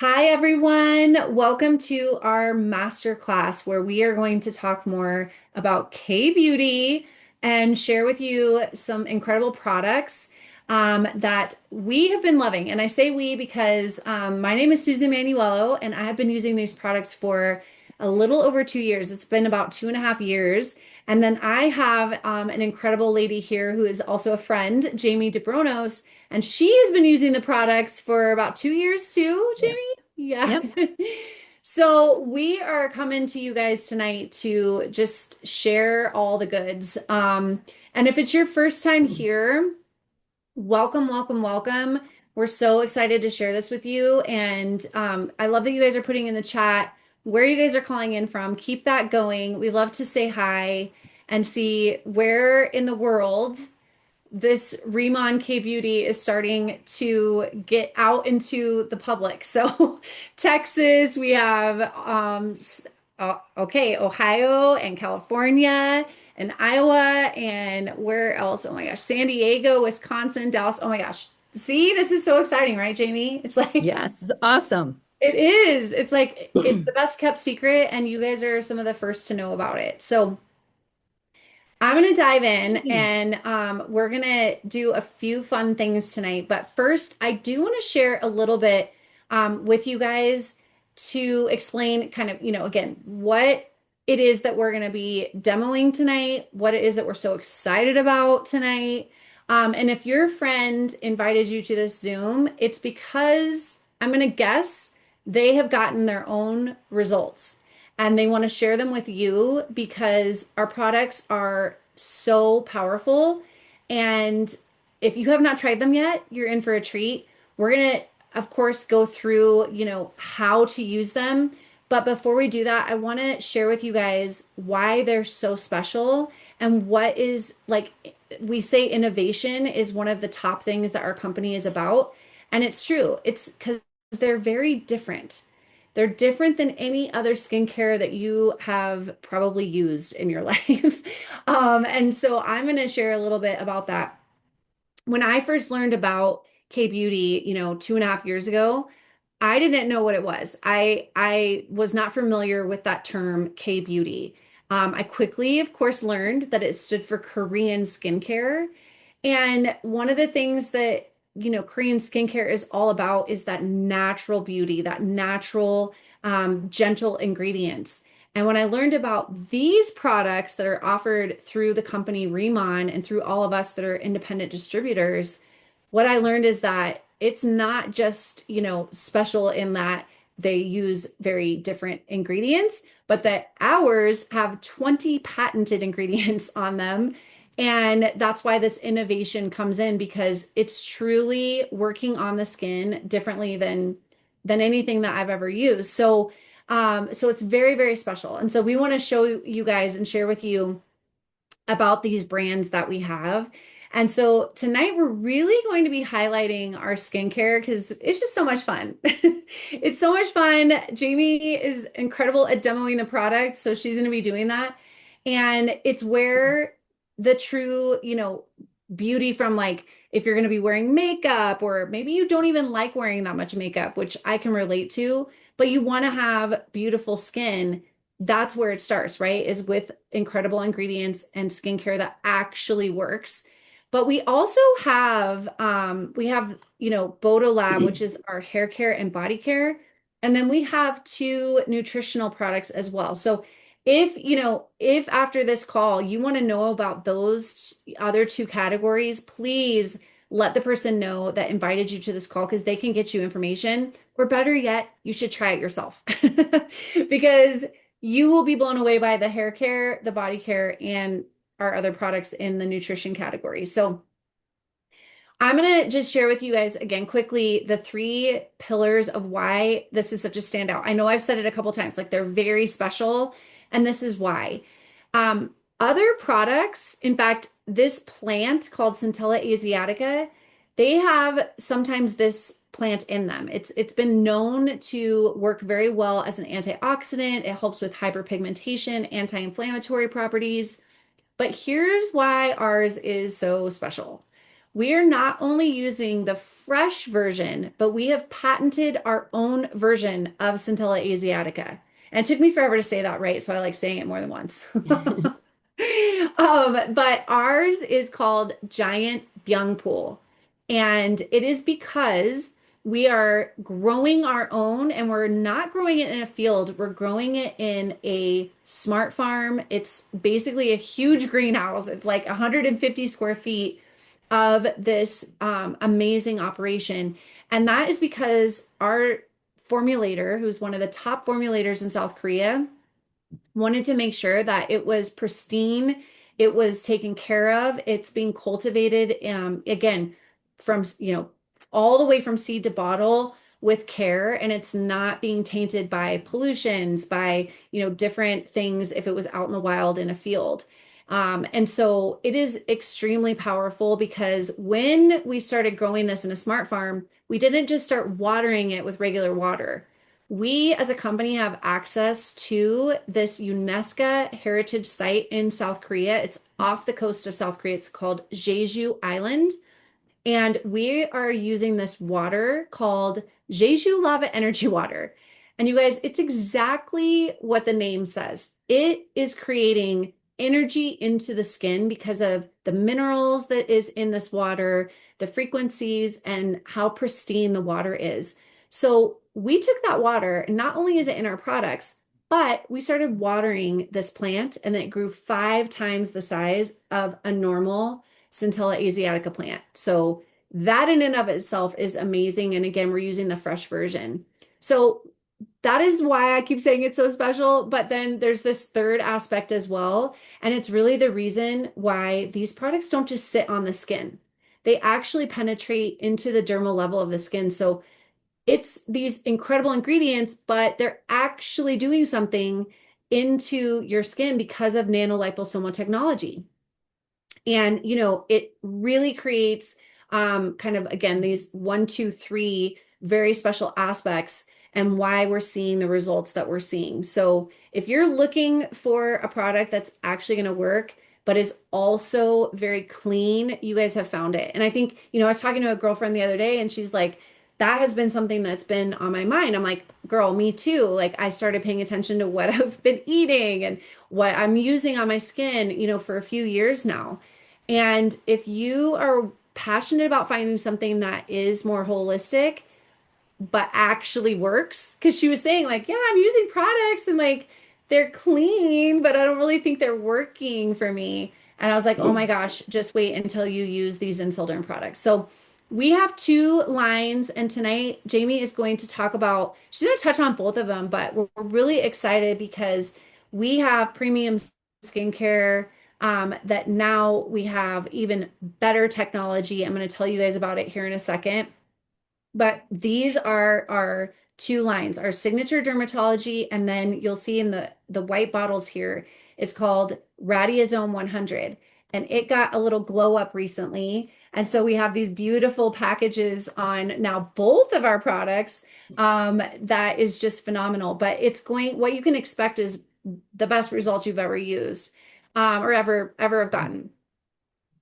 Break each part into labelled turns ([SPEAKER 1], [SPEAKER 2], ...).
[SPEAKER 1] Hi, everyone. Welcome to our masterclass where we are going to talk more about K-beauty and share with you some incredible products that we have been loving. And I say we because my name is Susan Manuello, and I have been using these products for a little over 2 years. It's been about 2.5 years. And then I have an incredible lady here who is also a friend, Jaime Dobronos. And she has been using the products for about 2 years too,
[SPEAKER 2] Yeah.
[SPEAKER 1] Jamie. Yeah.
[SPEAKER 2] Yep.
[SPEAKER 1] So we are coming to you guys tonight to just share all the goods. And if it's your first time here, welcome, welcome, welcome. We're so excited to share this with you. And I love that you guys are putting in the chat where you guys are calling in from. Keep that going. We love to say hi and see where in the world this Riemann K Beauty is starting to get out into the public. So, Texas, we have okay, Ohio and California and Iowa and where else? Oh my gosh, San Diego, Wisconsin, Dallas. Oh my gosh. See, this is so exciting, right, Jamie? It's like
[SPEAKER 2] Yes. Awesome.
[SPEAKER 1] it is. It's like it's the best kept secret, and you guys are some of the first to know about it. So, I'm going to dive in and we're going to do a few fun things tonight. But first, I do want to share a little bit with you guys to explain kind of, again, what it is that we're going to be demoing tonight, what it is that we're so excited about tonight. And if your friend invited you to this Zoom, it's because I'm going to guess they have gotten their own results and they want to share them with you because our products are so powerful. And if you have not tried them yet, you're in for a treat. We're going to, of course, go through, how to use them. But before we do that, I want to share with you guys why they're so special and what is like, we say innovation is one of the top things that our company is about. And it's true. It's because they're very different. They're different than any other skincare that you have probably used in your life. And so I'm going to share a little bit about that. When I first learned about K-beauty, 2.5 years ago, I didn't know what it was. I was not familiar with that term K-beauty. I quickly, of course, learned that it stood for Korean skincare. And one of the things that, Korean skincare is all about is that natural beauty, that natural, gentle ingredients. And when I learned about these products that are offered through the company Riemann and through all of us that are independent distributors, what I learned is that it's not just, special in that they use very different ingredients, but that ours have 20 patented ingredients on them. And that's why this innovation comes in because it's truly working on the skin differently than anything that I've ever used. So it's very, very special. And so we want to show you guys and share with you about these brands that we have. And so tonight we're really going to be highlighting our skincare because it's just so much fun. It's so much fun. Jamie is incredible at demoing the product, so she's going to be doing that. And it's where the true, beauty from like if you're going to be wearing makeup or maybe you don't even like wearing that much makeup, which I can relate to, but you want to have beautiful skin, that's where it starts, right? Is with incredible ingredients and skincare that actually works. But we also have Bodo Lab, which is our hair care and body care. And then we have two nutritional products as well. So if after this call you want to know about those other two categories, please let the person know that invited you to this call because they can get you information. Or better yet, you should try it yourself because you will be blown away by the hair care, the body care, and our other products in the nutrition category. So I'm going to just share with you guys again quickly the three pillars of why this is such a standout. I know I've said it a couple times, like they're very special, and this is why. Other products, in fact, this plant called Centella asiatica, they have sometimes this plant in them. It's been known to work very well as an antioxidant. It helps with hyperpigmentation, anti-inflammatory properties. But here's why ours is so special. We are not only using the fresh version, but we have patented our own version of Centella Asiatica. And it took me forever to say that right, so I like saying it more than once. But ours is called Giant Byung Pool. And it is because we are growing our own and we're not growing it in a field. We're growing it in a smart farm. It's basically a huge greenhouse. It's like 150 square feet of this amazing operation. And that is because our formulator, who's one of the top formulators in South Korea, wanted to make sure that it was pristine, it was taken care of, it's being cultivated, again, from, all the way from seed to bottle with care, and it's not being tainted by pollutions, by, different things if it was out in the wild in a field. And so it is extremely powerful because when we started growing this in a smart farm, we didn't just start watering it with regular water. We as a company have access to this UNESCO heritage site in South Korea. It's off the coast of South Korea. It's called Jeju Island. And we are using this water called Jeju Lava Energy Water. And you guys, it's exactly what the name says. It is creating energy into the skin because of the minerals that is in this water, the frequencies, and how pristine the water is. So we took that water, and not only is it in our products, but we started watering this plant, and then it grew 5 times the size of a normal Centella asiatica plant. So that in and of itself is amazing. And again, we're using the fresh version. So that is why I keep saying it's so special. But then there's this third aspect as well. And it's really the reason why these products don't just sit on the skin. They actually penetrate into the dermal level of the skin. So it's these incredible ingredients, but they're actually doing something into your skin because of nanoliposomal technology. And, it really creates kind of, again, these one, two, three very special aspects and why we're seeing the results that we're seeing. So if you're looking for a product that's actually going to work, but is also very clean, you guys have found it. And I think, I was talking to a girlfriend the other day and she's like, that has been something that's been on my mind. I'm like, girl, me too. Like I started paying attention to what I've been eating and what I'm using on my skin, for a few years now. And if you are passionate about finding something that is more holistic, but actually works, because she was saying, like, yeah, I'm using products and like they're clean, but I don't really think they're working for me. And I was like, oh my gosh, just wait until you use these Insilderm products. So we have two lines, and tonight Jamie is going to talk about, she's going to touch on both of them, but we're really excited because we have premium skincare that now we have even better technology. I'm going to tell you guys about it here in a second. But these are our two lines, our signature dermatology, and then you'll see in the white bottles here, it's called Radiosome 100. And it got a little glow up recently. And so we have these beautiful packages on now both of our products. That is just phenomenal. But what you can expect is the best results you've ever used, or ever have gotten.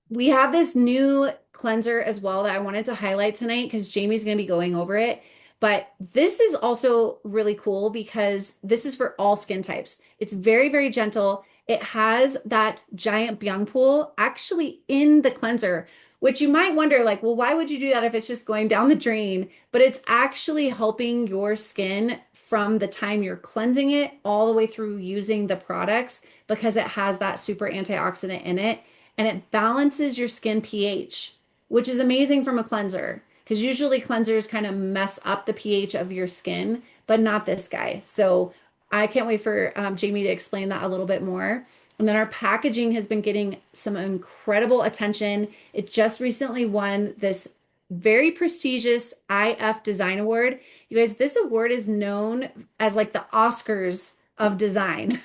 [SPEAKER 1] We have this new cleanser as well that I wanted to highlight tonight because Jamie's going to be going over it. But this is also really cool because this is for all skin types. It's very, very gentle. It has that giant byung pool actually in the cleanser, which you might wonder, like, well, why would you do that if it's just going down the drain? But it's actually helping your skin from the time you're cleansing it all the way through using the products because it has that super antioxidant in it, and it balances your skin pH, which is amazing from a cleanser because usually cleansers kind of mess up the pH of your skin, but not this guy. So I can't wait for Jamie to explain that a little bit more. And then our packaging has been getting some incredible attention. It just recently won this very prestigious IF Design Award. You guys, this award is known as like the Oscars of design.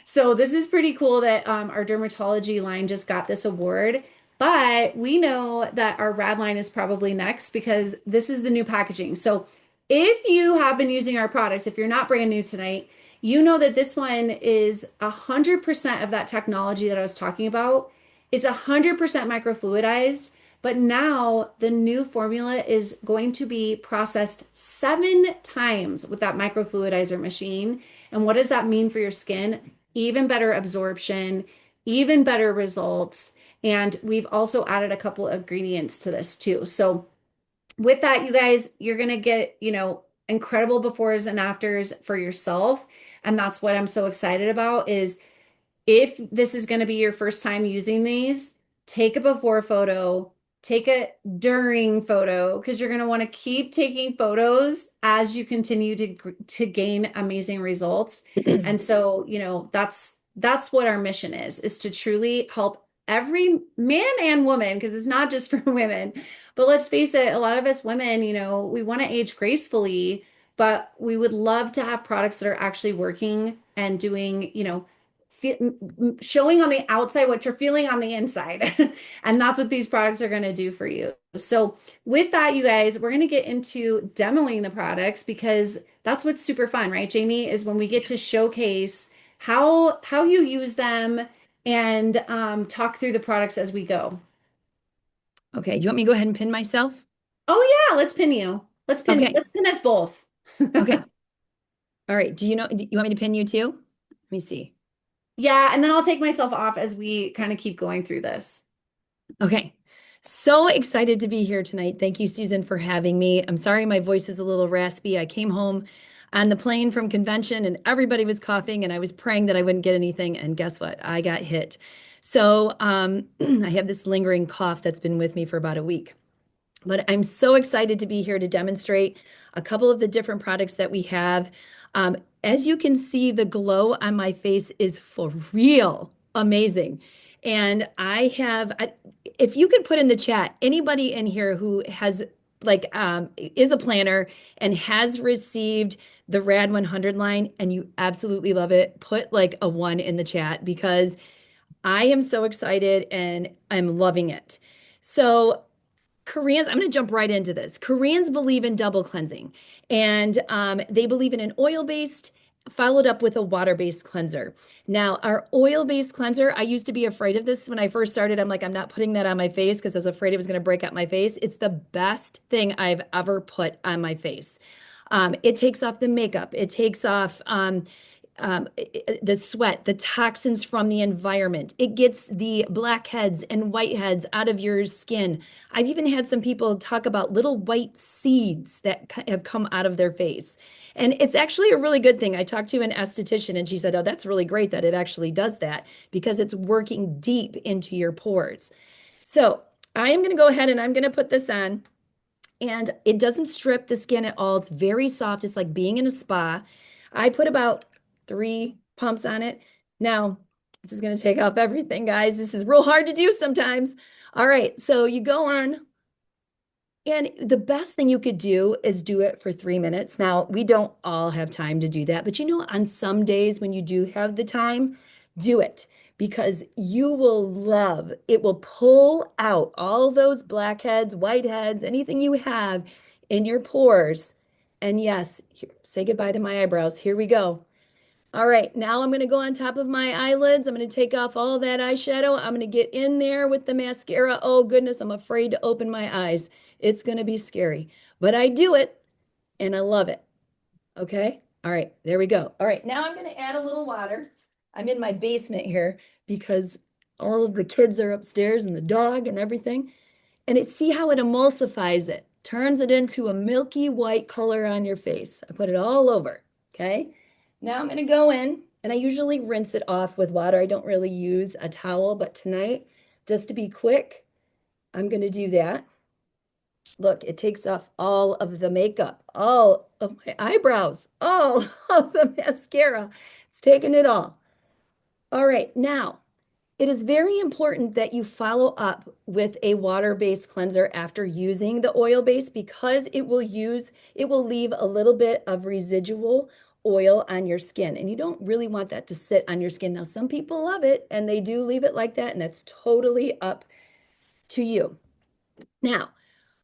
[SPEAKER 1] So this is pretty cool that our dermatology line just got this award. But we know that our rad line is probably next because this is the new packaging. So if you have been using our products, if you're not brand new tonight, you know that this one is 100% of that technology that I was talking about. It's 100% microfluidized. But now the new formula is going to be processed 7 times with that microfluidizer machine. And what does that mean for your skin? Even better absorption, even better results. And we've also added a couple of ingredients to this too. So with that, you guys, you're going to get, incredible befores and afters for yourself. And that's what I'm so excited about is if this is going to be your first time using these, take a before photo, take a during photo, because you're going to want to keep taking photos as you continue to gain amazing results. And so, that's what our mission is to truly help every man and woman, because it's not just for women. But let's face it, a lot of us women, we want to age gracefully, but we would love to have products that are actually working and doing, showing on the outside what you're feeling on the inside. And that's what these products are going to do for you. So, with that, you guys, we're going to get into demoing the products because that's what's super fun, right, Jamie? Is when we get to showcase how you use them and talk through the products as we go.
[SPEAKER 2] Okay, do you want me to go ahead and pin myself?
[SPEAKER 1] Oh yeah, let's pin you.
[SPEAKER 2] Okay.
[SPEAKER 1] Let's pin us both.
[SPEAKER 2] Okay. All right. Do you want me to pin you too? Let me see.
[SPEAKER 1] Yeah, and then I'll take myself off as we kind of keep going through this.
[SPEAKER 2] Okay. So excited to be here tonight. Thank you, Susan, for having me. I'm sorry my voice is a little raspy. I came home on the plane from convention and everybody was coughing and I was praying that I wouldn't get anything. And guess what? I got hit. So I have this lingering cough that's been with me for about a week. But I'm so excited to be here to demonstrate a couple of the different products that we have. As you can see, the glow on my face is for real amazing. And if you could put in the chat, anybody in here who has is a planner and has received the Rad 100 line and you absolutely love it, put like a 1 in the chat because I am so excited and I'm loving it. So Koreans, I'm going to jump right into this. Koreans believe in double cleansing, and they believe in an oil-based followed up with a water-based cleanser. Now, our oil-based cleanser, I used to be afraid of this when I first started. I'm like, I'm not putting that on my face because I was afraid it was going to break out my face. It's the best thing I've ever put on my face. It takes off the makeup. It takes off the sweat, the toxins from the environment. It gets the blackheads and whiteheads out of your skin. I've even had some people talk about little white seeds that have come out of their face. And it's actually a really good thing. I talked to an esthetician and she said, oh, that's really great that it actually does that because it's working deep into your pores. So I am going to go ahead and I'm going to put this on. And it doesn't strip the skin at all. It's very soft. It's like being in a spa. I put about 3 pumps on it. Now, this is going to take off everything, guys. This is real hard to do sometimes. All right, so you go on, and the best thing you could do is do it for 3 minutes. Now, we don't all have time to do that, but on some days when you do have the time, do it because you will love it. Will pull out all those blackheads, whiteheads, anything you have in your pores. And yes, say goodbye to my eyebrows. Here we go. All right, now I'm going to go on top of my eyelids. I'm going to take off all that eyeshadow. I'm going to get in there with the mascara. Oh, goodness, I'm afraid to open my eyes. It's going to be scary, but I do it and I love it. Okay. All right, there we go. All right, now I'm going to add a little water. I'm in my basement here because all of the kids are upstairs and the dog and everything. And see how it emulsifies it, turns it into a milky white color on your face. I put it all over. Okay. Now I'm going to go in and I usually rinse it off with water. I don't really use a towel, but tonight, just to be quick, I'm going to do that. Look, it takes off all of the makeup, all of my eyebrows, all of the mascara. It's taking it all. All right, now it is very important that you follow up with a water-based cleanser after using the oil-based because it will leave a little bit of residual oil on your skin. And you don't really want that to sit on your skin. Now, some people love it and they do leave it like that, and that's totally up to you. Now,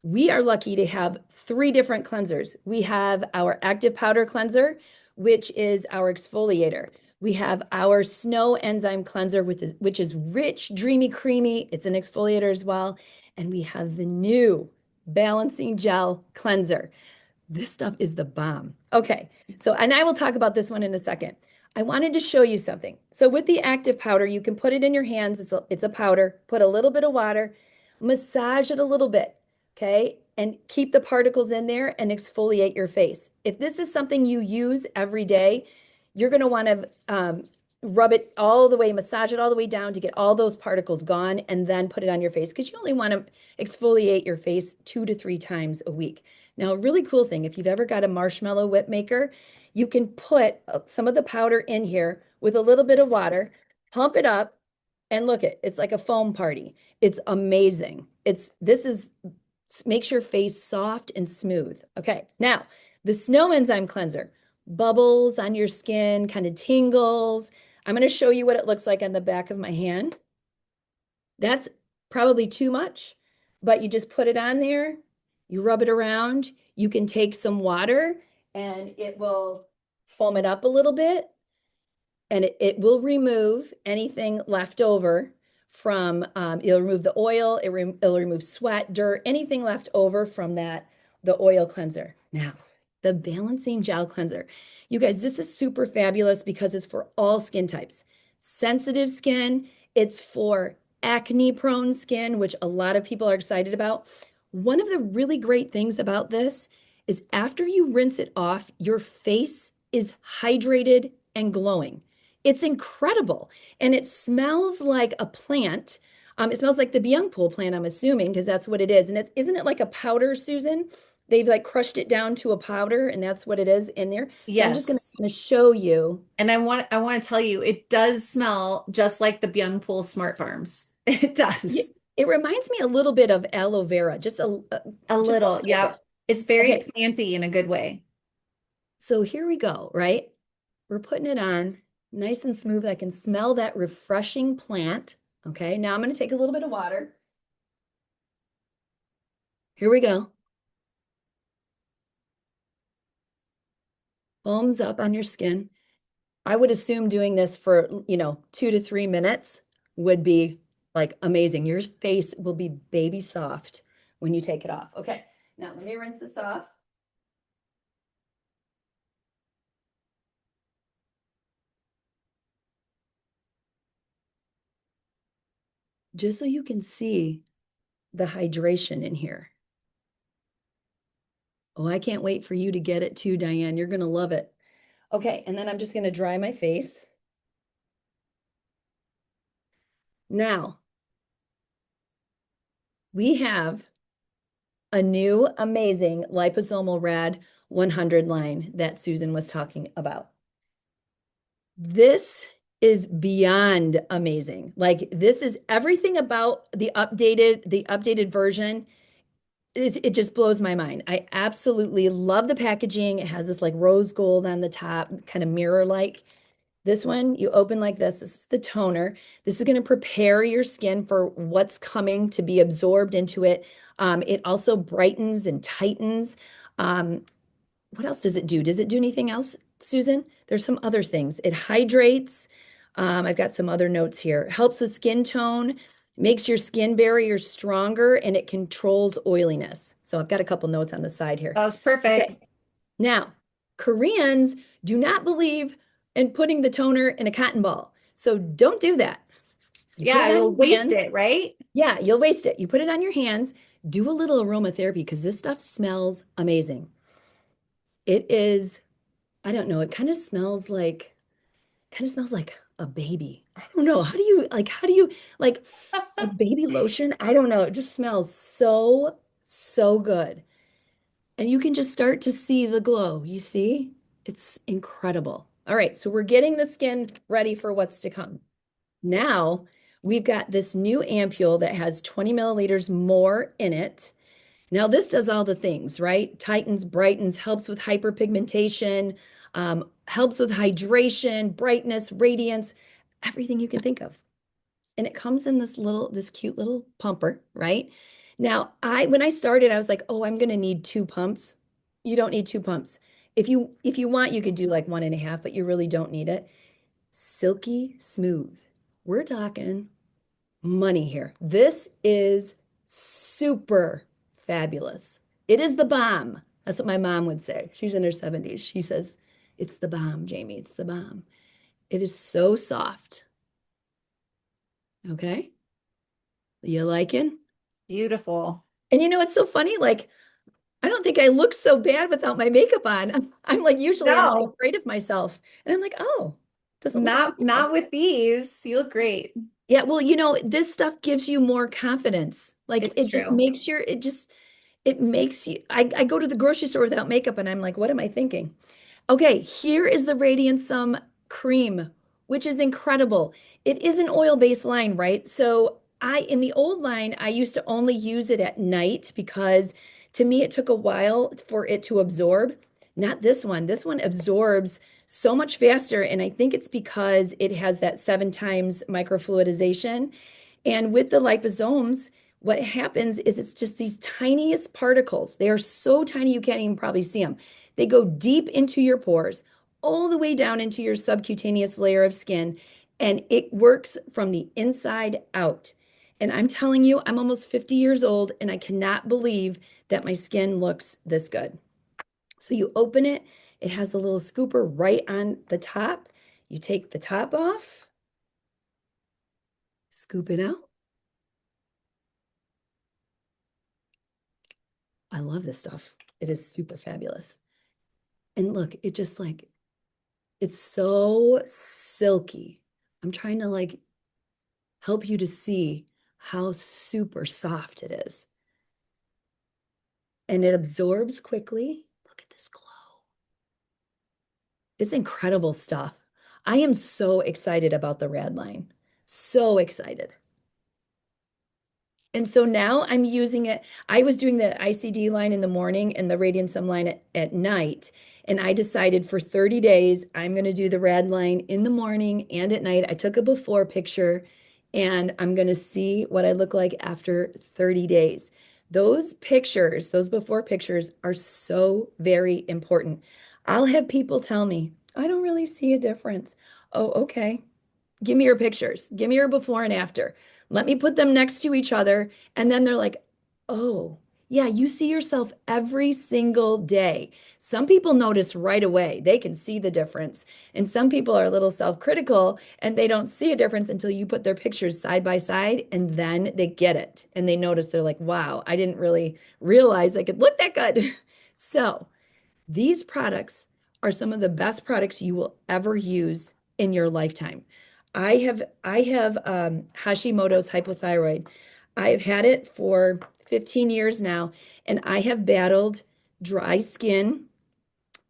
[SPEAKER 2] we are lucky to have 3 different cleansers. We have our active powder cleanser, which is our exfoliator. We have our snow enzyme cleanser, which is rich, dreamy, creamy. It's an exfoliator as well. And we have the new Balancing Gel Cleanser. This stuff is the bomb. Okay, so, and I will talk about this one in a second. I wanted to show you something. So with the active powder, you can put it in your hands. It's a powder. Put a little bit of water, massage it a little bit, okay? And keep the particles in there and exfoliate your face. If this is something you use every day, you're going to want to rub it all the way, massage it all the way down to get all those particles gone, and then put it on your face because you only want to exfoliate your face 2 to 3 times a week. Now, a really cool thing, if you've ever got a marshmallow whip maker, you can put some of the powder in here with a little bit of water, pump it up, and look it's like a foam party. It's amazing. This is makes your face soft and smooth. Okay, now the snow enzyme cleanser, bubbles on your skin, kind of tingles. I'm going to show you what it looks like on the back of my hand. That's probably too much, but you just put it on there, you rub it around. You can take some water and it will foam it up a little bit and it will remove anything left over from, it'll remove the oil, it'll remove sweat, dirt, anything left over from the oil cleanser. Now, the Balancing Gel Cleanser. You guys, this is super fabulous because it's for all skin types. Sensitive skin, it's for acne prone skin, which a lot of people are excited about. One of the really great things about this is after you rinse it off, your face is hydrated and glowing. It's incredible. And it smells like a plant. It smells like the Byung Pool plant, I'm assuming, because that's what it is. And isn't it like a powder, Susan? They've like crushed it down to a powder, and that's what it is in there. So I'm just going
[SPEAKER 1] Yes.
[SPEAKER 2] to show you.
[SPEAKER 1] And I want to tell you, it does smell just like the Byung Pool Smart Farms. It
[SPEAKER 2] Yeah,
[SPEAKER 1] does.
[SPEAKER 2] it reminds me a little bit of aloe vera,
[SPEAKER 1] A
[SPEAKER 2] just a
[SPEAKER 1] little.
[SPEAKER 2] little
[SPEAKER 1] Yeah.
[SPEAKER 2] bit.
[SPEAKER 1] It's very
[SPEAKER 2] Okay,
[SPEAKER 1] planty in a good way.
[SPEAKER 2] so here we go, right? We're putting it on nice and smooth. I can smell that refreshing plant. Okay, now I'm going to take a little bit of water. Here we go. Foams up on your skin. I would assume doing this for, 2 to 3 minutes would be like amazing. Your face will be baby soft when you take it off. Okay, now let me rinse this off. Just so you can see the hydration in here. Oh, I can't wait for you to get it too, Diane. You're going to love it. Okay, and then I'm just going to dry my face. Now, we have a new amazing liposomal rad 100 line that Susan was talking about. This is beyond amazing. Like this is everything about the updated version. It just blows my mind. I absolutely love the packaging. It has this like rose gold on the top, kind of mirror like. This one you open like this. This is the toner. This is going to prepare your skin for what's coming to be absorbed into it. It also brightens and tightens. What else does it do? Does it do anything else, Susan? There's some other things. It hydrates. I've got some other notes here. Helps with skin tone, makes your skin barrier stronger, and it controls oiliness. So I've got a couple notes on the side here.
[SPEAKER 1] That was perfect.
[SPEAKER 2] Okay. Now, Koreans do not believe in putting the toner in a cotton ball. So don't do that. You put
[SPEAKER 1] Yeah,
[SPEAKER 2] it on
[SPEAKER 1] you'll
[SPEAKER 2] your
[SPEAKER 1] waste
[SPEAKER 2] hands.
[SPEAKER 1] it, right?
[SPEAKER 2] Yeah, you'll waste it. You put it on your hands. Do a little aromatherapy because this stuff smells amazing. It is, I don't know, it kind of smells like a baby. I don't know. How do you like a baby lotion? I don't know. It just smells so, so good. And you can just start to see the glow. You see? It's incredible. All right, so we're getting the skin ready for what's to come. Now we've got this new ampule that has 20 milliliters more in it. Now, this does all the things, right? Tightens, brightens, helps with hyperpigmentation, helps with hydration, brightness, radiance, everything you can think of. And it comes in this cute little pumper, right? Now, when I started, I was like, oh, I'm gonna need 2 pumps. You don't need 2 pumps. If you want, you could do like 1.5, but you really don't need it. Silky smooth. We're talking money here. This is super fabulous. It is the bomb. That's what my mom would say. She's in her 70s. She says, it's the bomb, Jamie. It's the bomb. It is so soft. Okay. You liking?
[SPEAKER 1] Beautiful.
[SPEAKER 2] And you know, it's so funny. Like, I don't think I look so bad without my makeup on. I'm like, usually I'm like
[SPEAKER 1] No,
[SPEAKER 2] afraid of myself. And I'm like, oh, doesn't look so bad.
[SPEAKER 1] not with these. You look great.
[SPEAKER 2] Yeah, well, you know, this stuff gives you more confidence. Like
[SPEAKER 1] It's true.
[SPEAKER 2] it makes you, I go to the grocery store without makeup and I'm like, what am I thinking? Okay, here is the Radiant cream, which is incredible. It is an oil-based line, right? So in the old line, I used to only use it at night because to me it took a while for it to absorb. Not this one. This one absorbs so much faster, and I think it's because it has that 7 times microfluidization. And with the liposomes, what happens is it's just these tiniest particles. They are so tiny you can't even probably see them. They go deep into your pores, all the way down into your subcutaneous layer of skin, and it works from the inside out. And I'm telling you, I'm almost 50 years old, and I cannot believe that my skin looks this good. So you open it, it has a little scooper right on the top. You take the top off, scoop it out. I love this stuff. It is super fabulous. And look, it just like, it's so silky. I'm trying to like help you to see how super soft it is. And it absorbs quickly. Look at this glow. It's incredible stuff. I am so excited about the Rad line. So excited. And so now I'm using it. I was doing the ICD line in the morning and the Radiant Sun line at night. And I decided for 30 days, I'm going to do the Rad line in the morning and at night. I took a before picture and I'm going to see what I look like after 30 days. Those pictures, those before pictures are so very important. I'll have people tell me, I don't really see a difference. Oh, okay. Give me your pictures. Give me your before and after. Let me put them next to each other. And then they're like, oh, yeah, you see yourself every single day. Some people notice right away. They can see the difference. And some people are a little self-critical and they don't see a difference until you put their pictures side by side and then they get it. And they notice they're like, wow, I didn't really realize I could look that good. So, these products are some of the best products you will ever use in your lifetime. I have Hashimoto's hypothyroid. I've had it for 15 years now, and I have battled dry skin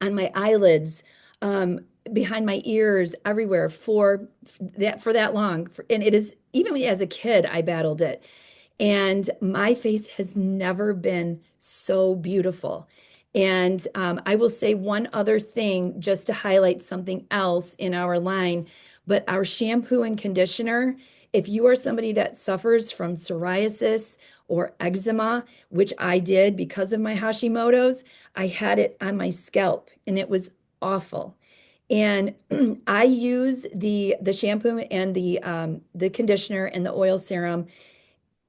[SPEAKER 2] on my eyelids, um, behind my ears, everywhere for that long. And it is even as a kid, I battled it. And my face has never been so beautiful. And I will say one other thing just to highlight something else in our line, but our shampoo and conditioner, if you are somebody that suffers from psoriasis or eczema, which I did because of my Hashimoto's, I had it on my scalp and it was awful. And I use the shampoo and the conditioner and the oil serum,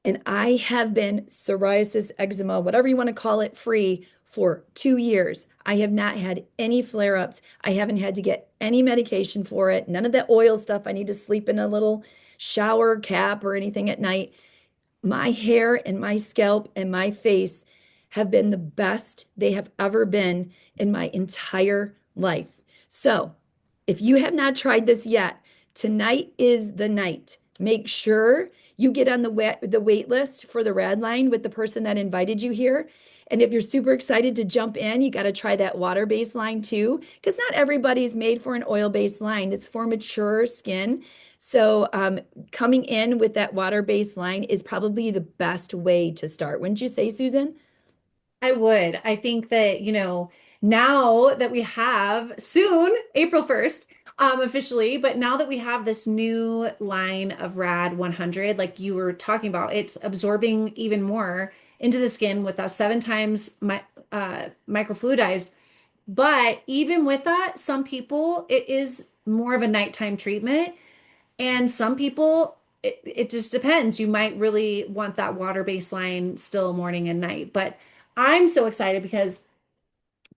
[SPEAKER 2] and I have been psoriasis, eczema, whatever you want to call it, free for 2 years. I have not had any flare ups. I haven't had to get any medication for it. None of that oil stuff. I need to sleep in a little shower cap or anything at night. My hair and my scalp and my face have been the best they have ever been in my entire life. So, if you have not tried this yet, tonight is the night. Make sure you get on the wait list for the Rad line with the person that invited you here. And if you're super excited to jump in, you got to try that water-based line too, because not everybody's made for an oil-based line. It's for mature skin. So coming in with that water-based line is probably the best way to start. Wouldn't you say, Susan?
[SPEAKER 1] I would. I think that, now that we have soon, April 1st, officially, but now that we have this new line of Rad 100, like you were talking about, it's absorbing even more into the skin with us 7 times microfluidized. But even with that, some people, it is more of a nighttime treatment. And some people it just depends. You might really want that water-based line still morning and night. But I'm so excited because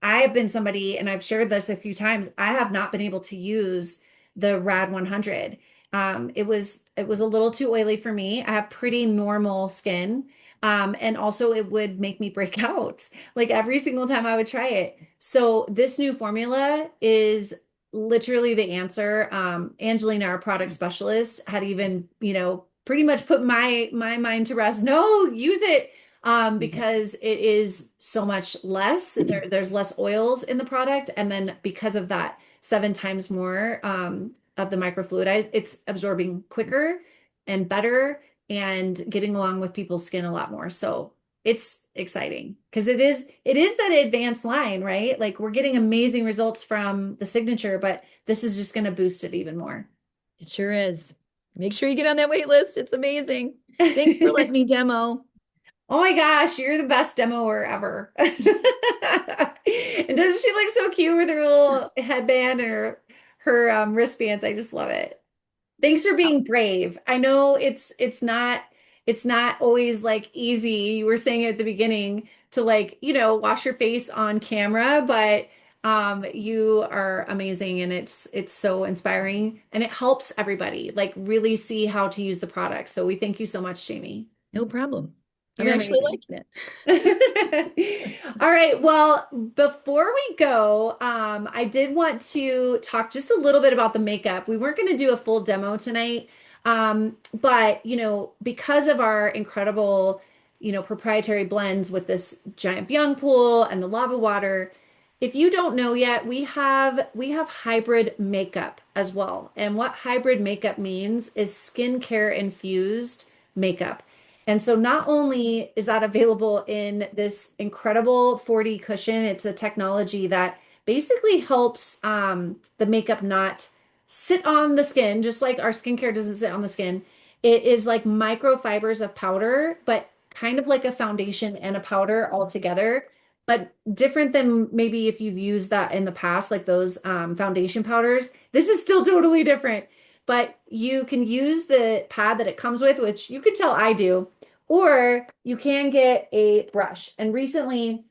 [SPEAKER 1] I have been somebody, and I've shared this a few times, I have not been able to use the Rad 100. It was a little too oily for me. I have pretty normal skin. And also it would make me break out like every single time I would try it. So this new formula is literally the answer. Angelina, our product specialist, had even, pretty much put my mind to rest. No, use it because it is so much less. There's less oils in the product. And then because of that, 7 times more of the microfluidize, it's absorbing quicker and better and getting along with people's skin a lot more. So it's exciting because it is that advanced line, right? Like we're getting amazing results from the signature, but this is just going to boost it even more.
[SPEAKER 2] It sure is. Make sure you get on that wait list. It's amazing. Thanks for letting me demo.
[SPEAKER 1] Oh my gosh, you're the best demoer ever. And doesn't she look so cute with her little headband and her wristbands? I just love it. Thanks for being brave. I know it's not always like easy. You were saying at the beginning to like, wash your face on camera, but you are amazing and it's so inspiring and it helps everybody like really see how to use the product. So we thank you so much, Jamie.
[SPEAKER 2] No problem. I'm
[SPEAKER 1] You're
[SPEAKER 2] actually
[SPEAKER 1] amazing.
[SPEAKER 2] liking it.
[SPEAKER 1] All right. Well, before we go, I did want to talk just a little bit about the makeup. We weren't going to do a full demo tonight, but because of our incredible, proprietary blends with this giant Byung pool and the lava water, if you don't know yet, we have hybrid makeup as well. And what hybrid makeup means is skincare infused makeup. And so not only is that available in this incredible 4D cushion, it's a technology that basically helps the makeup not sit on the skin, just like our skincare doesn't sit on the skin. It is like microfibers of powder, but kind of like a foundation and a powder all together, but different than maybe if you've used that in the past, like those foundation powders. This is still totally different, but you can use the pad that it comes with, which you could tell I do, or you can get a brush. And recently,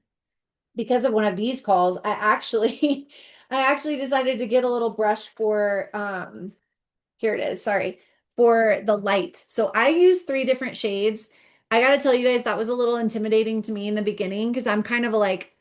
[SPEAKER 1] because of one of these calls, I actually I actually decided to get a little brush for here it is, sorry, for the light. So I use 3 different shades. I gotta tell you guys, that was a little intimidating to me in the beginning because I'm kind of a like,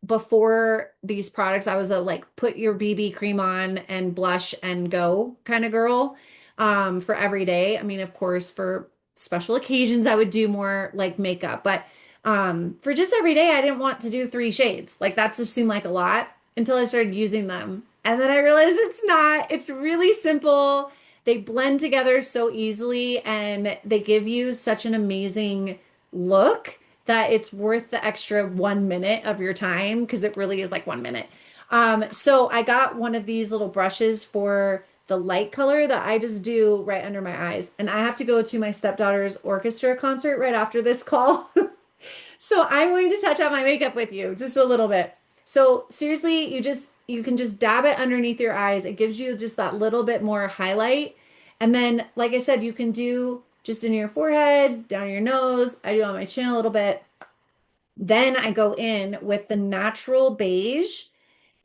[SPEAKER 1] before these products, I was a like, put your BB cream on and blush and go kind of girl for every day. I mean, of course, for special occasions, I would do more like makeup, but for just every day, I didn't want to do 3 shades. Like that just seemed like a lot until I started using them. And then I realized it's not. It's really simple. They blend together so easily and they give you such an amazing look that it's worth the extra 1 minute of your time because it really is like 1 minute. So I got one of these little brushes for the light color that I just do right under my eyes. And I have to go to my stepdaughter's orchestra concert right after this call. So I'm going to touch on my makeup with you just a little bit. So seriously, you can just dab it underneath your eyes. It gives you just that little bit more highlight. And then, like I said, you can do just in your forehead, down your nose. I do on my chin a little bit. Then I go in with the natural beige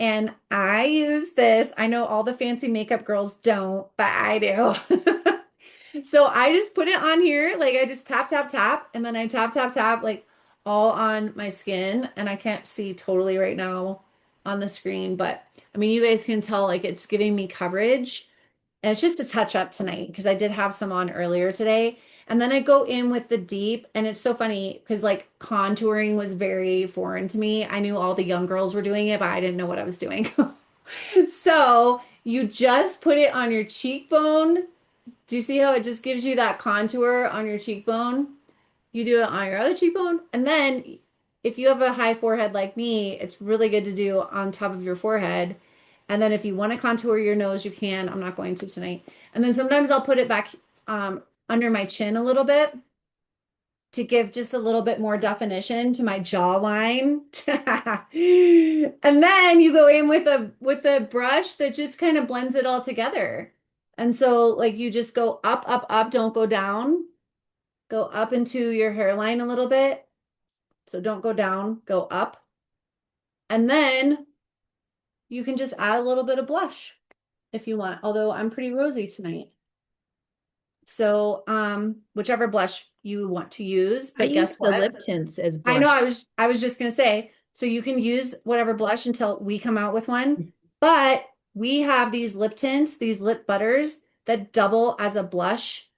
[SPEAKER 1] and I use this. I know all the fancy makeup girls don't, but I do. So I just put it on here, like I just tap, tap, tap, and then I tap, tap, tap, like all on my skin. And I can't see totally right now on the screen, but I mean, you guys can tell like it's giving me coverage. And it's just a touch up tonight because I did have some on earlier today. And then I go in with the deep, and it's so funny because like contouring was very foreign to me. I knew all the young girls were doing it, but I didn't know what I was doing. So you just put it on your cheekbone. Do you see how it just gives you that contour on your cheekbone? You do it on your other cheekbone. And then if you have a high forehead like me, it's really good to do on top of your forehead. And then if you want to contour your nose, you can. I'm not going to tonight. And then sometimes I'll put it back under my chin a little bit to give just a little bit more definition to my jawline. And then you go in with a brush that just kind of blends it all together. And so like you just go up, up, up, don't go down. Go up into your hairline a little bit. So don't go down, go up. And then you can just add a little bit of blush if you want, although I'm pretty rosy tonight. So, whichever blush you want to use,
[SPEAKER 2] I
[SPEAKER 1] but
[SPEAKER 2] use
[SPEAKER 1] guess
[SPEAKER 2] the
[SPEAKER 1] what?
[SPEAKER 2] lip tints as
[SPEAKER 1] I know
[SPEAKER 2] blush.
[SPEAKER 1] I was just gonna say, so you can use whatever blush until we come out with one, but we have these lip tints, these lip butters that double as a blush,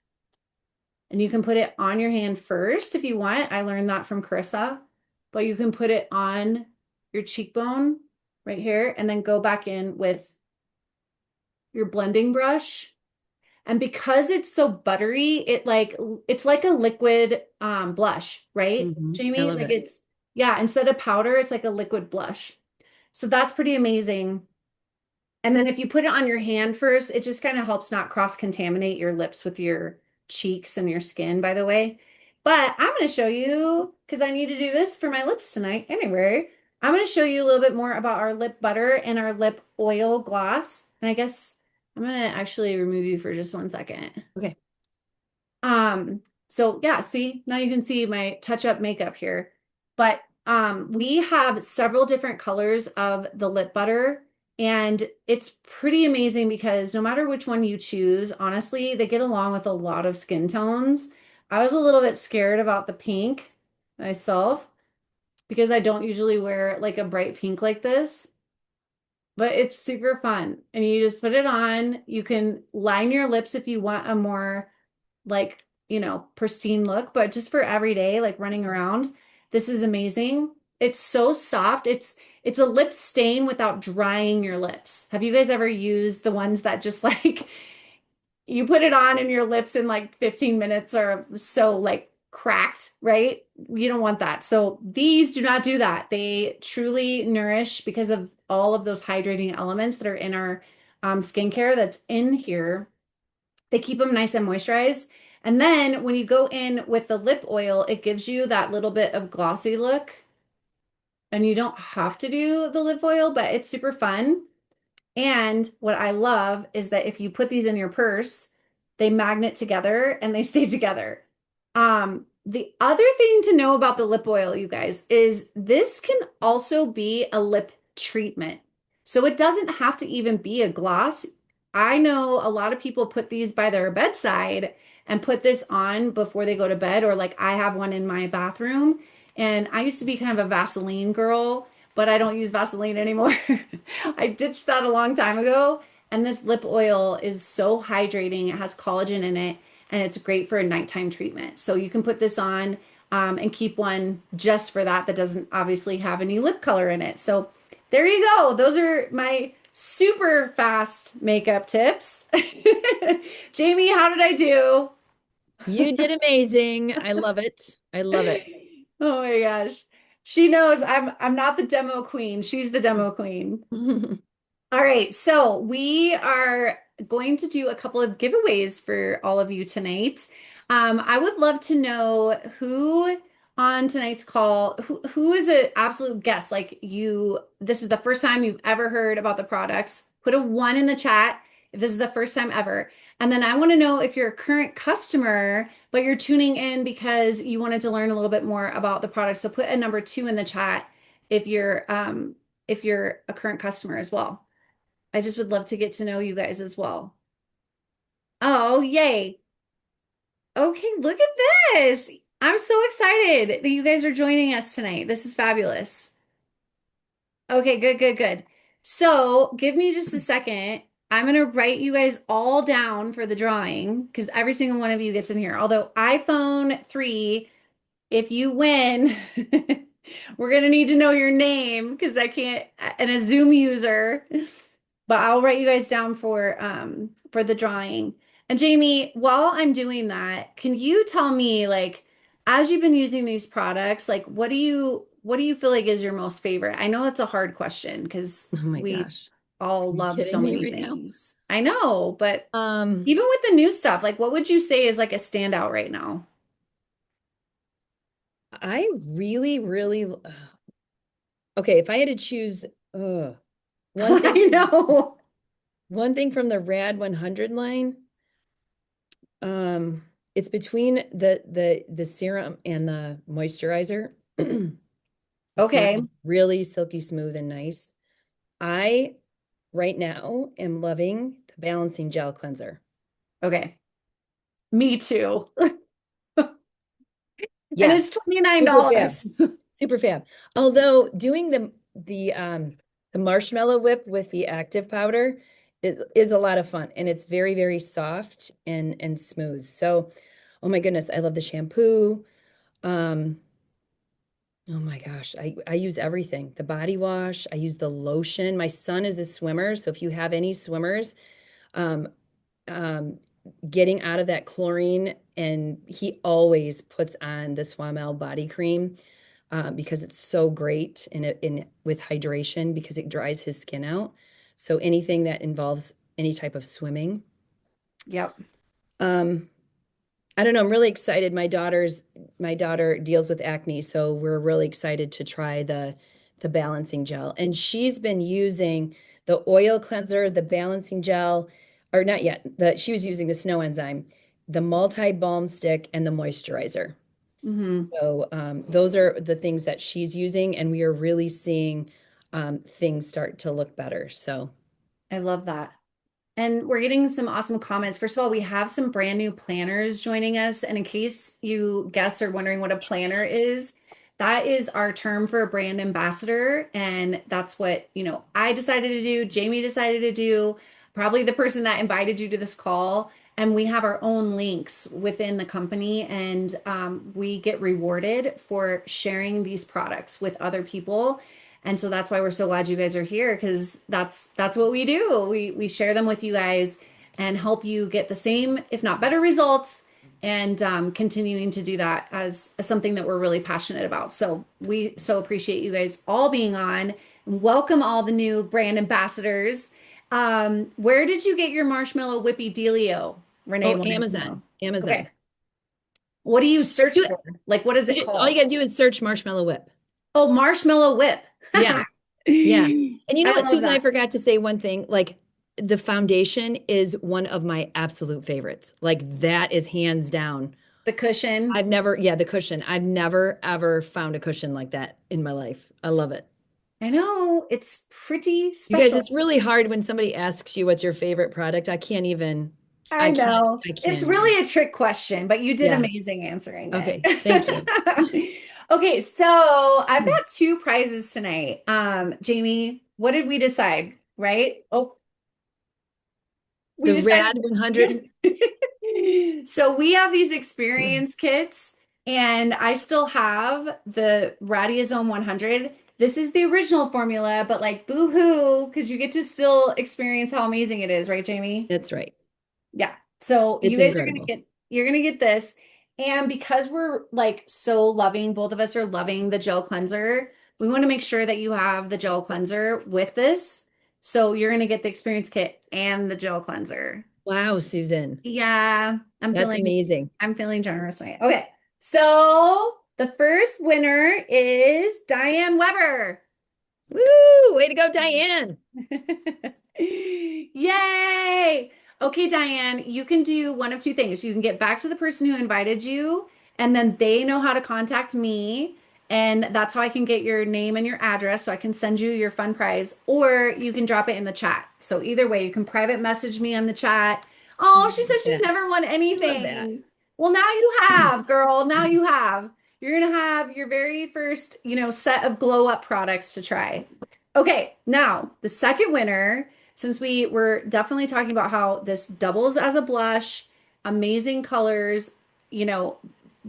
[SPEAKER 1] and you can put it on your hand first if you want. I learned that from Carissa, but you can put it on your cheekbone right here and then go back in with your blending brush. And because it's so buttery, it's like a liquid blush, right,
[SPEAKER 2] I
[SPEAKER 1] Jamie?
[SPEAKER 2] love
[SPEAKER 1] Like
[SPEAKER 2] it.
[SPEAKER 1] it's yeah, instead of powder, it's like a liquid blush. So that's pretty amazing. And then if you put it on your hand first, it just kind of helps not cross-contaminate your lips with your cheeks and your skin, by the way. But I'm going to show you, because I need to do this for my lips tonight anyway. I'm going to show you a little bit more about our lip butter and our lip oil gloss. And I guess I'm going to actually remove you for just 1 second.
[SPEAKER 2] Okay.
[SPEAKER 1] So yeah, see, now you can see my touch-up makeup here. But we have several different colors of the lip butter, and it's pretty amazing because no matter which one you choose, honestly, they get along with a lot of skin tones. I was a little bit scared about the pink myself because I don't usually wear like a bright pink like this, but it's super fun. And you just put it on. You can line your lips if you want a more like, pristine look, but just for every day, like running around, this is amazing. It's so soft. It's a lip stain without drying your lips. Have you guys ever used the ones that just like you put it on and your lips in like 15 minutes are so like cracked, right? You don't want that. So these do not do that. They truly nourish because of all of those hydrating elements that are in our skincare that's in here. They keep them nice and moisturized. And then when you go in with the lip oil, it gives you that little bit of glossy look. And you don't have to do the lip oil, but it's super fun. And what I love is that if you put these in your purse, they magnet together and they stay together. The other thing to know about the lip oil, you guys, is this can also be a lip treatment. So it doesn't have to even be a gloss. I know a lot of people put these by their bedside and put this on before they go to bed, or like I have one in my bathroom. And I used to be kind of a Vaseline girl, but I don't use Vaseline anymore. I ditched that a long time ago. And this lip oil is so hydrating. It has collagen in it, and it's great for a nighttime treatment. So you can put this on and keep one just for that doesn't obviously have any lip color in it. So there you go. Those are my super fast makeup tips. Jamie, how did I do?
[SPEAKER 2] You did amazing. I love it. I love it.
[SPEAKER 1] Oh my gosh. She knows I'm not the demo queen. She's the demo queen. All right, so we are going to do a couple of giveaways for all of you tonight. I would love to know who on tonight's call, who is an absolute guest, like you, this is the first time you've ever heard about the products. Put a one in the chat if this is the first time ever. And then I want to know if you're a current customer, but you're tuning in because you wanted to learn a little bit more about the products. So put a number two in the chat if you're a current customer as well. I just would love to get to know you guys as well. Oh, yay. Okay, look at this. I'm so excited that you guys are joining us tonight. This is fabulous. Okay, good, good, good. So give me just a second. I'm going to write you guys all down for the drawing because every single one of you gets in here. Although iPhone 3, if you win, we're going to need to know your name because I can't, and a Zoom user. But I'll write you guys down for the drawing. And Jamie, while I'm doing that, can you tell me like as you've been using these products, like what do you feel like is your most favorite? I know it's a hard question because
[SPEAKER 2] Oh my
[SPEAKER 1] we
[SPEAKER 2] gosh.
[SPEAKER 1] all
[SPEAKER 2] Are you
[SPEAKER 1] love so
[SPEAKER 2] kidding me
[SPEAKER 1] many
[SPEAKER 2] right now?
[SPEAKER 1] things. I know, but
[SPEAKER 2] Um,
[SPEAKER 1] even with the new stuff, like what would you say is like a standout right now?
[SPEAKER 2] I really, really, okay, if I had to choose one thing
[SPEAKER 1] I
[SPEAKER 2] to
[SPEAKER 1] know.
[SPEAKER 2] One thing from the Rad 100 line, it's between the serum and the moisturizer. The serum
[SPEAKER 1] Okay.
[SPEAKER 2] is really silky smooth and nice. I right now am loving the balancing gel cleanser.
[SPEAKER 1] Okay. Me too. And
[SPEAKER 2] Yes,
[SPEAKER 1] it's $29.
[SPEAKER 2] super fab. Super fab. Although doing the marshmallow whip with the active powder is a lot of fun, and it's very, very soft and smooth. So, oh my goodness, I love the shampoo. Um, oh my gosh, I use everything. The body wash, I use the lotion. My son is a swimmer, so if you have any swimmers, um, um, getting out of that chlorine, and he always puts on the Swamel body cream because it's so great in with hydration because it dries his skin out. So anything that involves any type of swimming.
[SPEAKER 1] Yep.
[SPEAKER 2] Um, I don't know. I'm really excited. My daughter deals with acne, so we're really excited to try the balancing gel. And she's been using the oil cleanser, the balancing gel, or not yet. She was using the snow enzyme, the multi balm stick, and the moisturizer.
[SPEAKER 1] Hmm.
[SPEAKER 2] So those are the things that she's using, and we are really seeing things start to look better. So
[SPEAKER 1] I love that. And we're getting some awesome comments. First of all, we have some brand new planners joining us. And in case you guests are wondering what a planner is, that is our term for a brand ambassador. And that's what, I decided to do, Jamie decided to do, probably the person that invited you to this call. And we have our own links within the company, and we get rewarded for sharing these products with other people. And so that's why we're so glad you guys are here, because that's what we do. We share them with you guys and help you get the same, if not better, results, and continuing to do that as something that we're really passionate about. So we so appreciate you guys all being on. Welcome all the new brand ambassadors. Where did you get your marshmallow whippy dealio? Renee
[SPEAKER 2] oh,
[SPEAKER 1] wanted to know.
[SPEAKER 2] Amazon, Amazon.
[SPEAKER 1] Okay. What do you search
[SPEAKER 2] You,
[SPEAKER 1] for? Like, what is it
[SPEAKER 2] all you
[SPEAKER 1] called?
[SPEAKER 2] got to do is search Marshmallow Whip.
[SPEAKER 1] Oh, marshmallow whip.
[SPEAKER 2] Yeah, yeah. And you
[SPEAKER 1] I
[SPEAKER 2] know what,
[SPEAKER 1] love
[SPEAKER 2] Susan, I
[SPEAKER 1] that.
[SPEAKER 2] forgot to say one thing. Like the foundation is one of my absolute favorites. Like that is hands down.
[SPEAKER 1] The cushion.
[SPEAKER 2] Yeah, the cushion. I've never ever found a cushion like that in my life. I love it.
[SPEAKER 1] I know it's pretty
[SPEAKER 2] You guys,
[SPEAKER 1] special.
[SPEAKER 2] it's really hard when somebody asks you what's your favorite product.
[SPEAKER 1] I know.
[SPEAKER 2] I
[SPEAKER 1] It's
[SPEAKER 2] can't even.
[SPEAKER 1] really a trick question, but you did
[SPEAKER 2] Yeah.
[SPEAKER 1] amazing answering
[SPEAKER 2] Okay. Thank you.
[SPEAKER 1] it. Okay, so I've got two prizes tonight. Jamie, what did we decide, right?
[SPEAKER 2] Oh,
[SPEAKER 1] We
[SPEAKER 2] the
[SPEAKER 1] decided.
[SPEAKER 2] Rad 100.
[SPEAKER 1] So we have these experience kits, and I still have the Radiozone 100. This is the original formula, but like boo-hoo, because you get to still experience how amazing it is, right, Jamie?
[SPEAKER 2] That's right.
[SPEAKER 1] Yeah. So you
[SPEAKER 2] It's
[SPEAKER 1] guys are
[SPEAKER 2] incredible.
[SPEAKER 1] you're gonna get this. And because we're like so loving, both of us are loving the gel cleanser, we want to make sure that you have the gel cleanser with this. So you're gonna get the experience kit and the gel cleanser.
[SPEAKER 2] Wow, Susan.
[SPEAKER 1] Yeah,
[SPEAKER 2] That's amazing.
[SPEAKER 1] I'm feeling generous tonight. Okay. So the first winner is Diane Weber.
[SPEAKER 2] Woo! Way to go, Diane.
[SPEAKER 1] Yay! Okay, Diane, you can do one of two things. You can get back to the person who invited you, and then they know how to contact me. And that's how I can get your name and your address so I can send you your fun prize. Or you can drop it in the chat. So either way, you can private message me on the chat. Oh, she says she's
[SPEAKER 2] Yeah,
[SPEAKER 1] never won
[SPEAKER 2] I love that.
[SPEAKER 1] anything. Well, now you have, girl. Now you have. You're gonna have your very first, set of glow up products to try. Okay, now the second winner, since we were definitely talking about how this doubles as a blush, amazing colors, you know,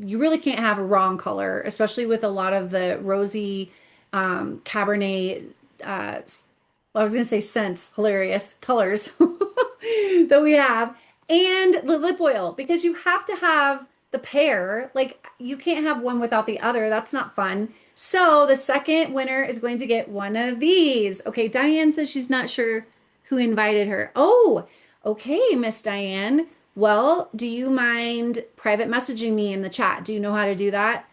[SPEAKER 1] you really can't have a wrong color, especially with a lot of the rosy Cabernet, uh, I was gonna say scents, hilarious colors that we have, and the lip oil, because you have to have the pair. Like you can't have one without the other. That's not fun. So the second winner is going to get one of these. Okay, Diane says she's not sure who invited her. Oh, okay, Miss Diane. Well, do you mind private messaging me in the chat? Do you know how to do that?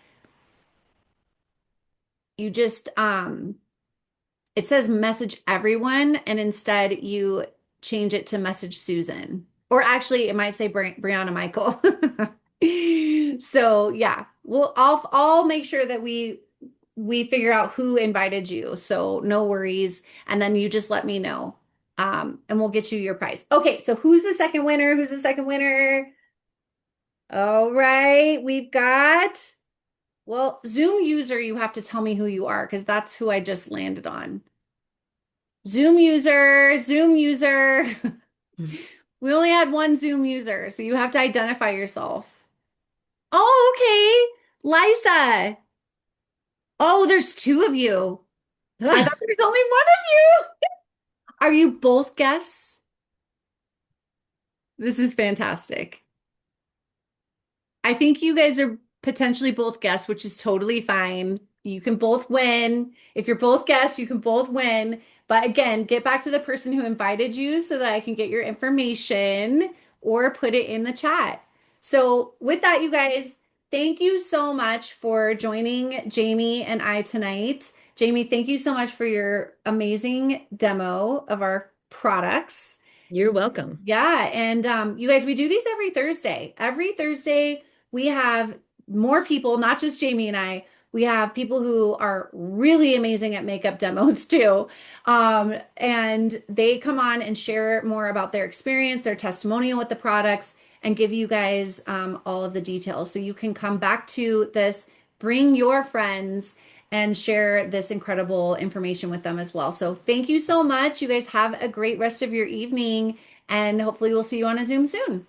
[SPEAKER 1] You just it says message everyone, and instead you change it to message Susan. Or actually, it might say Brianna Michael. So yeah, I'll make sure that we figure out who invited you. So no worries. And then you just let me know. And we'll get you your prize. Okay, so who's the second winner? Who's the second winner? All right, we've got, well, Zoom user, you have to tell me who you are because that's who I just landed on. Zoom user, Zoom user. We only had one Zoom user, so you have to identify yourself. Oh, okay. Liza. Oh, there's two of you. I thought there was only one of you. Are you both guests? This is fantastic. I think you guys are potentially both guests, which is totally fine. You can both win. If you're both guests, you can both win. But again, get back to the person who invited you so that I can get your information or put it in the chat. So, with that, you guys, thank you so much for joining Jamie and I tonight. Jamie, thank you so much for your amazing demo of our products.
[SPEAKER 2] You're welcome.
[SPEAKER 1] Yeah, and you guys, we do these every Thursday. Every Thursday, we have more people, not just Jamie and I. We have people who are really amazing at makeup demos too. And they come on and share more about their experience, their testimonial with the products, and give you guys all of the details. So you can come back to this, bring your friends, and share this incredible information with them as well. So thank you so much. You guys have a great rest of your evening, and hopefully we'll see you on a Zoom soon.